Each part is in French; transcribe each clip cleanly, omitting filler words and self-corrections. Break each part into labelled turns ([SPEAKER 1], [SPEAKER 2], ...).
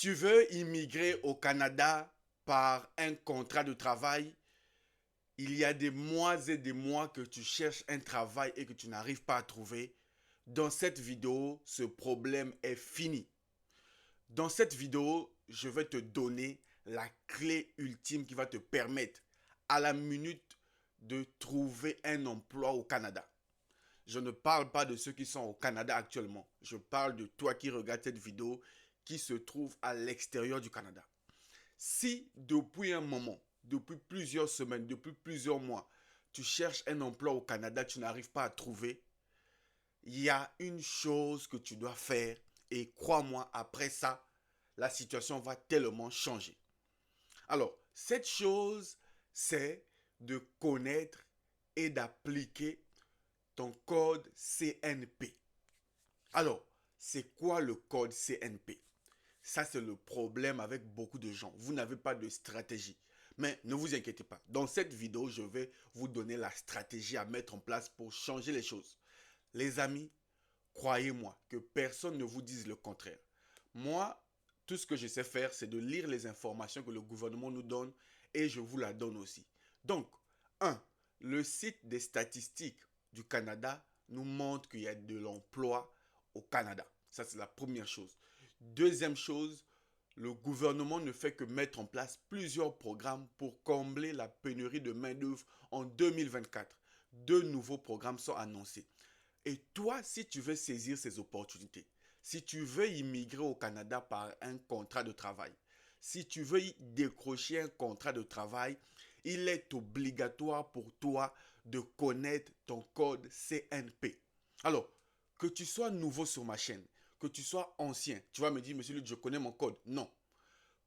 [SPEAKER 1] Tu veux immigrer au Canada par un contrat de travail. Il y a des mois et des mois que tu cherches un travail et que tu n'arrives pas à trouver. Dans cette vidéo, ce problème est fini. Dans cette vidéo, je vais te donner la clé ultime qui va te permettre à la minute de trouver un emploi au Canada. Je ne parle pas de ceux qui sont au Canada actuellement. Je parle de toi qui regarde cette vidéo qui se trouve à l'extérieur du Canada. Si depuis un moment, depuis plusieurs semaines, depuis plusieurs mois, tu cherches un emploi au Canada, tu n'arrives pas à trouver, il y a une chose que tu dois faire et crois-moi, après ça, la situation va tellement changer. Alors, cette chose, c'est de connaître et d'appliquer ton code CNP. Alors, c'est quoi le code CNP? Ça, c'est le problème avec beaucoup de gens. Vous n'avez pas de stratégie. Mais ne vous inquiétez pas. Dans cette vidéo, je vais vous donner la stratégie à mettre en place pour changer les choses. Les amis, croyez-moi que personne ne vous dise le contraire. Moi, tout ce que je sais faire, c'est de lire les informations que le gouvernement nous donne et je vous la donne aussi. Donc, un, le site des statistiques du Canada nous montre qu'il y a de l'emploi au Canada. Ça, c'est la première chose. Deuxième chose, le gouvernement ne fait que mettre en place plusieurs programmes pour combler la pénurie de main-d'œuvre en 2024. Deux nouveaux programmes sont annoncés. Et toi, si tu veux saisir ces opportunités, si tu veux immigrer au Canada par un contrat de travail, si tu veux y décrocher un contrat de travail, il est obligatoire pour toi de connaître ton code CNP. Alors, que tu sois nouveau sur ma chaîne, que tu sois ancien, tu vas me dire, monsieur Luc, je connais mon code. Non.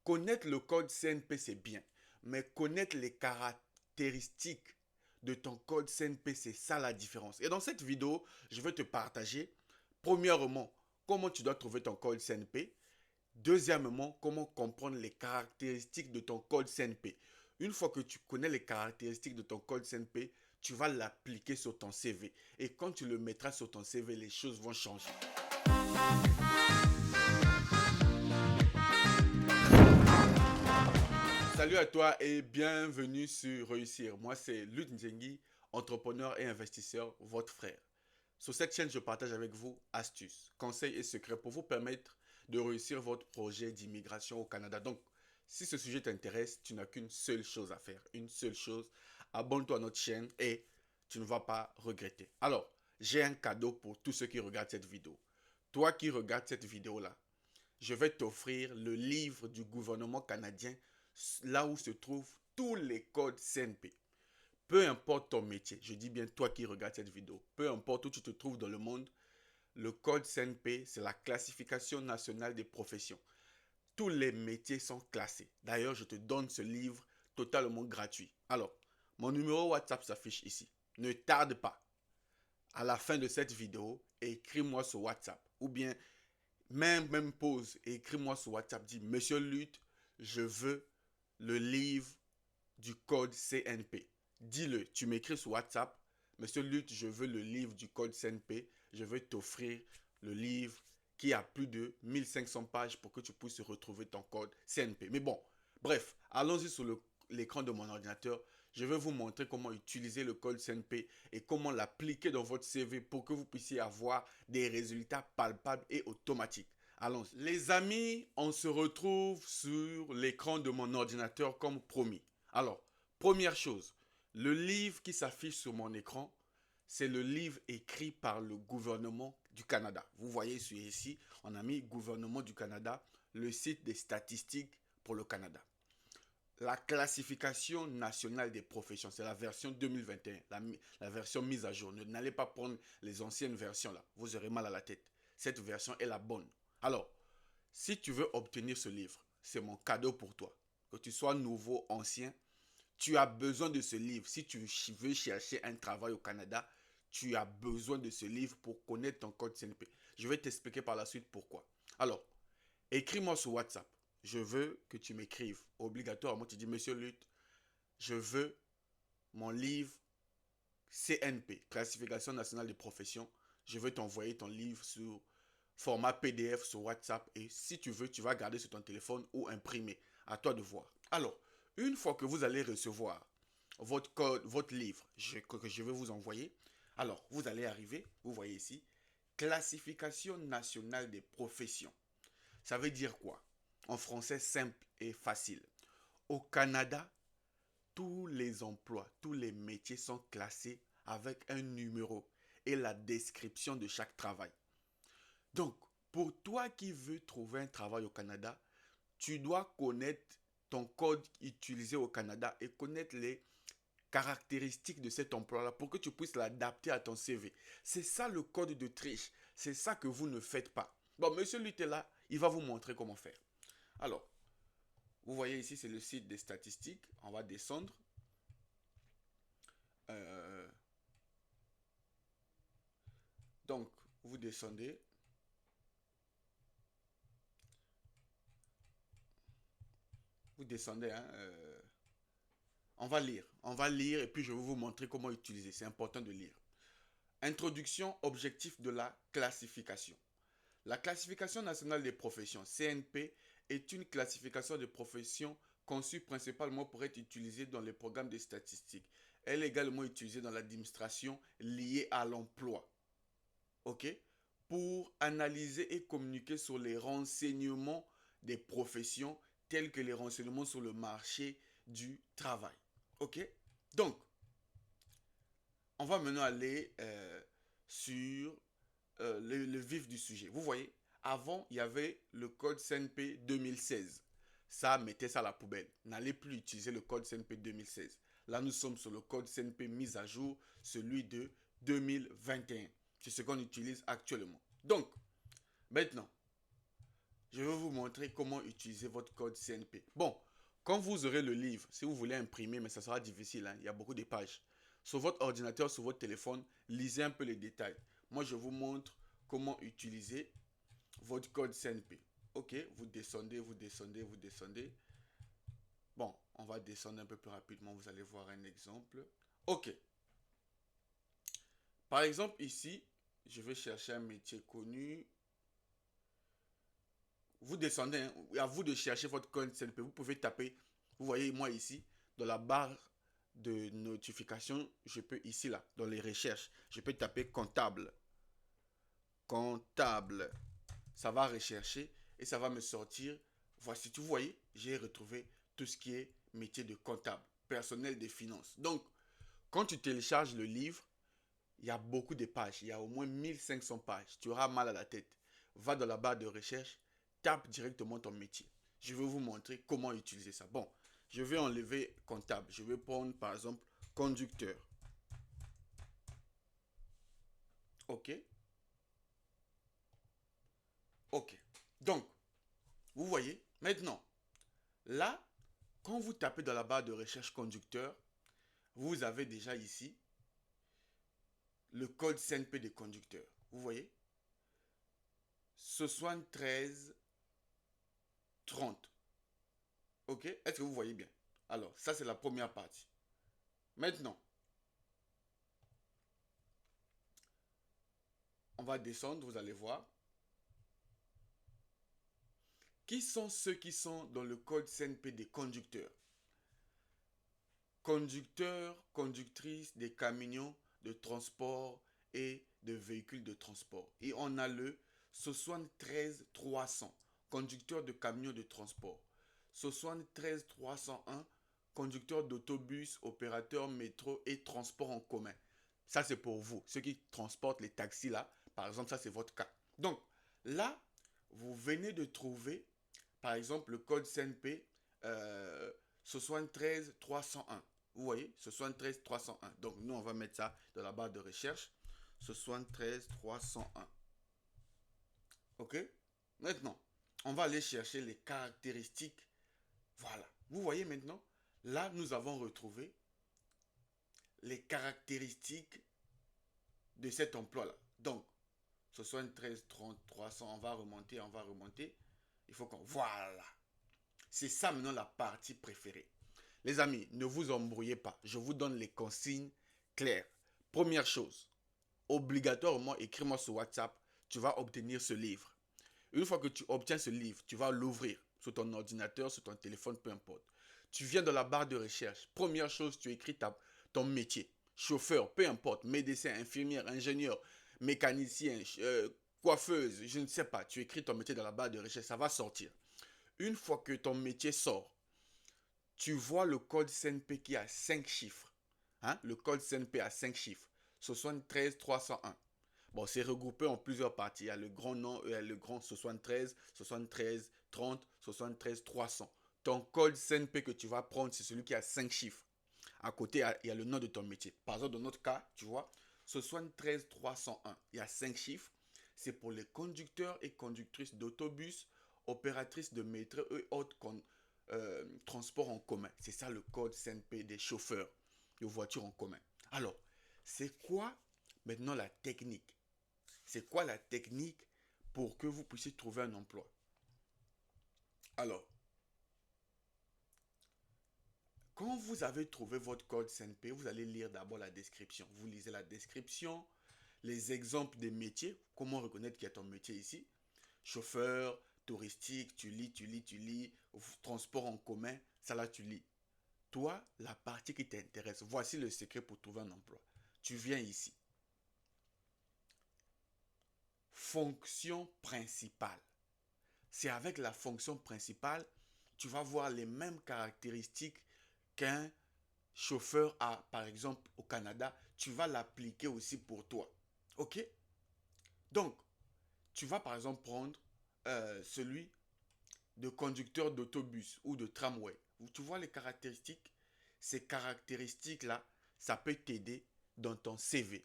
[SPEAKER 1] Connaître le code CNP, c'est bien. Mais connaître les caractéristiques de ton code CNP, c'est ça la différence. Et dans cette vidéo, je vais te partager, premièrement, comment tu dois trouver ton code CNP. Deuxièmement, comment comprendre les caractéristiques de ton code CNP. Une fois que tu connais les caractéristiques de ton code CNP, tu vas l'appliquer sur ton CV. Et quand tu le mettras sur ton CV, les choses vont changer. Salut à toi et bienvenue sur Réussir. Moi, c'est Luc Nzengi, entrepreneur et investisseur, votre frère. Sur cette chaîne, je partage avec vous astuces, conseils et secrets pour vous permettre de réussir votre projet d'immigration au Canada. Donc, si ce sujet t'intéresse, tu n'as qu'une seule chose à faire. Une seule chose, abonne-toi à notre chaîne et tu ne vas pas regretter. Alors, j'ai un cadeau pour tous ceux qui regardent cette vidéo. Toi qui regardes cette vidéo-là, je vais t'offrir le livre du gouvernement canadien là où se trouvent tous les codes CNP. Peu importe ton métier, je dis bien toi qui regardes cette vidéo, peu importe où tu te trouves dans le monde, le code CNP, c'est la classification nationale des professions. Tous les métiers sont classés. D'ailleurs, je te donne ce livre totalement gratuit. Alors, mon numéro WhatsApp s'affiche ici. Ne tarde pas. À la fin de cette vidéo, écris-moi sur WhatsApp ou bien même pause et écris-moi sur WhatsApp. Dis, Monsieur Lutte, je veux le livre du code CNP. Dis-le, tu m'écris sur WhatsApp. Monsieur Lutte, je veux le livre du code CNP. Je vais t'offrir le livre qui a plus de 1500 pages pour que tu puisses retrouver ton code CNP. Mais bon, bref, allons-y sur l'écran de mon ordinateur. Je vais vous montrer comment utiliser le code CNP et comment l'appliquer dans votre CV pour que vous puissiez avoir des résultats palpables et automatiques. Allons, les amis, on se retrouve sur l'écran de mon ordinateur comme promis. Alors, première chose, le livre qui s'affiche sur mon écran, c'est le livre écrit par le gouvernement du Canada. Vous voyez ici, on a mis gouvernement du Canada, le site des statistiques pour le Canada. La classification nationale des professions, c'est la version 2021, la version mise à jour. N'allez pas prendre les anciennes versions là, vous aurez mal à la tête. Cette version est la bonne. Alors, si tu veux obtenir ce livre, c'est mon cadeau pour toi. Que tu sois nouveau, ancien, tu as besoin de ce livre. Si tu veux chercher un travail au Canada, tu as besoin de ce livre pour connaître ton code CNP. Je vais t'expliquer par la suite pourquoi. Alors, écris-moi sur WhatsApp. Je veux que tu m'écrives. Obligatoirement, tu dis, Monsieur Lutte, je veux mon livre CNP, Classification nationale des professions. Je veux t'envoyer ton livre sur format PDF sur WhatsApp et si tu veux, tu vas garder sur ton téléphone ou imprimer. À toi de voir. Alors, une fois que vous allez recevoir votre code, votre livre que je vais vous envoyer, alors vous allez arriver, vous voyez ici, classification nationale des professions. Ça veut dire quoi? En français simple et facile. Au Canada, tous les emplois, tous les métiers sont classés avec un numéro et la description de chaque travail. Donc, pour toi qui veux trouver un travail au Canada, tu dois connaître ton code utilisé au Canada et connaître les caractéristiques de cet emploi-là pour que tu puisses l'adapter à ton CV. C'est ça le code de triche. C'est ça que vous ne faites pas. Bon, monsieur Lutella, il va vous montrer comment faire. Alors, vous voyez ici, c'est le site des statistiques. On va descendre. Euh, donc, vous descendez. Vous descendez. Hein, on va lire. On va lire et puis je vais vous montrer comment utiliser. C'est important de lire. Introduction, objectif de la classification. La classification nationale des professions, CNP, est une classification de professions conçue principalement pour être utilisée dans les programmes de statistiques. Elle est également utilisée dans l'administration liée à l'emploi. OK? Pour analyser et communiquer sur les renseignements des professions tels que les renseignements sur le marché du travail. OK? Donc, on va maintenant aller sur le vif du sujet. Vous voyez, avant, il y avait le code CNP 2016. Ça, mettez ça à la poubelle. N'allez plus utiliser le code CNP 2016. Là, nous sommes sur le code CNP mis à jour, celui de 2021. C'est ce qu'on utilise actuellement. Donc, maintenant, je vais vous montrer comment utiliser votre code CNP. Bon, quand vous aurez le livre, si vous voulez imprimer, mais ça sera difficile, hein, il y a beaucoup de pages. Sur votre ordinateur, sur votre téléphone, lisez un peu les détails. Moi, je vous montre comment utiliser votre code CNP. Ok, vous descendez, vous descendez, vous descendez. Bon, on va descendre un peu plus rapidement, vous allez voir un exemple. Ok. Par exemple, ici, je vais chercher un métier connu. Vous descendez, hein, à vous de chercher votre code CNP. Vous pouvez taper, vous voyez moi ici, dans la barre de notification, je peux ici là, dans les recherches, je peux taper comptable. Comptable. Ça va rechercher et ça va me sortir. Voici, vous voyez, j'ai retrouvé tout ce qui est métier de comptable, personnel des finances. Donc, quand tu télécharges le livre, il y a beaucoup de pages. Il y a au moins 1500 pages. Tu auras mal à la tête. Va dans la barre de recherche, tape directement ton métier. Je vais vous montrer comment utiliser ça. Bon, je vais enlever comptable. Je vais prendre par exemple conducteur. OK. OK. Donc, vous voyez, maintenant, là, quand vous tapez dans la barre de recherche conducteur, vous avez déjà ici le code CNP des conducteurs. Vous voyez 73 30. Ok? Est-ce que vous voyez bien? Alors, ça c'est la première partie. Maintenant, on va descendre, vous allez voir. Qui sont ceux qui sont dans le code CNP des conducteurs? Conducteurs, conductrices des camions de transport et de véhicules de transport. Et on a le 73 300, conducteur de camions de transport. 73 301, conducteur d'autobus, opérateur métro et transport en commun. Ça, c'est pour vous. Ceux qui transportent les taxis là, par exemple, ça, c'est votre cas. Donc, là, vous venez de trouver, par exemple, le code CNP 73 301. Vous voyez, 73 301. Donc, nous, on va mettre ça dans la barre de recherche. 73 301. OK? Maintenant, on va aller chercher les caractéristiques. Voilà. Vous voyez maintenant, là, nous avons retrouvé les caractéristiques de cet emploi-là. Donc, 73 30 300, on va remonter, on va remonter. Il faut qu'on... Voilà. C'est ça maintenant la partie préférée. Les amis, ne vous embrouillez pas. Je vous donne les consignes claires. Première chose, obligatoirement, écris-moi sur WhatsApp tu vas obtenir ce livre. Une fois que tu obtiens ce livre, tu vas l'ouvrir sur ton ordinateur, sur ton téléphone, peu importe. Tu viens dans la barre de recherche. Première chose, tu écris ton métier. Chauffeur, peu importe, médecin, infirmière, ingénieur, mécanicien, coiffeuse, je ne sais pas. Tu écris ton métier dans la barre de recherche, ça va sortir. Une fois que ton métier sort, tu vois le code CNP qui a 5 chiffres. Hein? Le code CNP a 5 chiffres. 73 301. Bon, c'est regroupé en plusieurs parties. Il y a le grand nom, il y a le grand 73, 73, 30, 73, 300. Ton code CNP que tu vas prendre, c'est celui qui a 5 chiffres. À côté, il y a le nom de ton métier. Par exemple, dans notre cas, tu vois, 73 301. Il y a 5 chiffres. C'est pour les conducteurs et conductrices d'autobus, opératrices de métro et autres transports en commun. C'est ça le code CNP des chauffeurs de voitures en commun. Alors, c'est quoi maintenant la technique? C'est quoi la technique pour que vous puissiez trouver un emploi? Alors, quand vous avez trouvé votre code CNP, vous allez lire d'abord la description. Vous lisez la description, les exemples des métiers, comment reconnaître qu'il y a ton métier ici. Chauffeur, touristique, tu lis, transport en commun, ça là tu lis. Toi, la partie qui t'intéresse, voici le secret pour trouver un emploi. Tu viens ici. Fonction principale. C'est avec la fonction principale, tu vas voir les mêmes caractéristiques qu'un chauffeur a, par exemple, au Canada. Tu vas l'appliquer aussi pour toi. OK? Donc, tu vas par exemple prendre celui de conducteur d'autobus ou de tramway. Tu vois les caractéristiques? Ces caractéristiques-là, ça peut t'aider dans ton CV.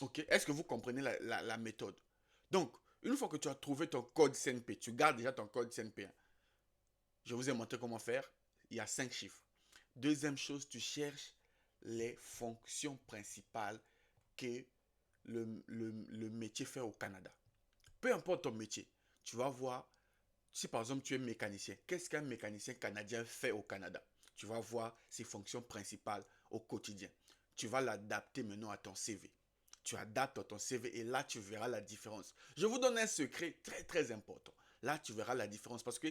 [SPEAKER 1] OK? Est-ce que vous comprenez la méthode? Donc, une fois que tu as trouvé ton code CNP, tu gardes déjà ton code CNP. Je vous ai montré comment faire. Il y a 5 chiffres. Deuxième chose, tu cherches les fonctions principales que le métier fait au Canada. Peu importe ton métier, tu vas voir, si par exemple tu es mécanicien, qu'est-ce qu'un mécanicien canadien fait au Canada? Tu vas voir ses fonctions principales au quotidien. Tu vas l'adapter maintenant à ton CV. Tu adaptes ton CV et là tu verras la différence. Je vous donne un secret très très important. Là tu verras la différence parce que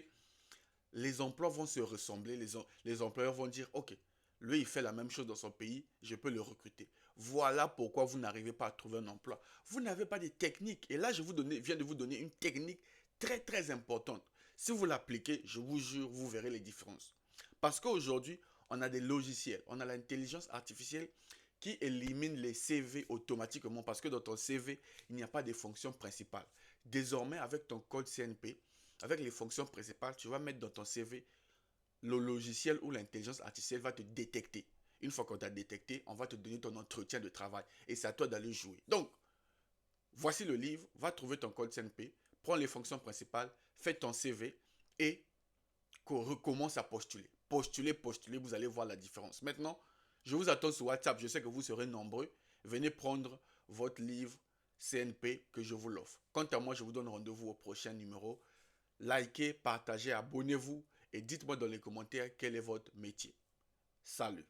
[SPEAKER 1] les emplois vont se ressembler. Les employeurs vont dire, ok, lui il fait la même chose dans son pays, je peux le recruter. Voilà pourquoi vous n'arrivez pas à trouver un emploi. Vous n'avez pas de technique. Et là, viens de vous donner une technique très très importante. Si vous l'appliquez, je vous jure, vous verrez les différences. Parce qu'aujourd'hui, on a des logiciels, on a l'intelligence artificielle qui élimine les CV automatiquement parce que dans ton CV, il n'y a pas de fonction principale. Désormais, avec ton code CNP, avec les fonctions principales, tu vas mettre dans ton CV, le logiciel ou l'intelligence artificielle va te détecter. Une fois qu'on t'a détecté, on va te donner ton entretien de travail et c'est à toi d'aller jouer. Donc, voici le livre, va trouver ton code CNP, prends les fonctions principales, fais ton CV et recommence à postuler. Postuler, vous allez voir la différence. Maintenant, je vous attends sur WhatsApp, je sais que vous serez nombreux. Venez prendre votre livre CNP que je vous l'offre. Quant à moi, je vous donne rendez-vous au prochain numéro. Likez, partagez, abonnez-vous et dites-moi dans les commentaires quel est votre métier. Salut.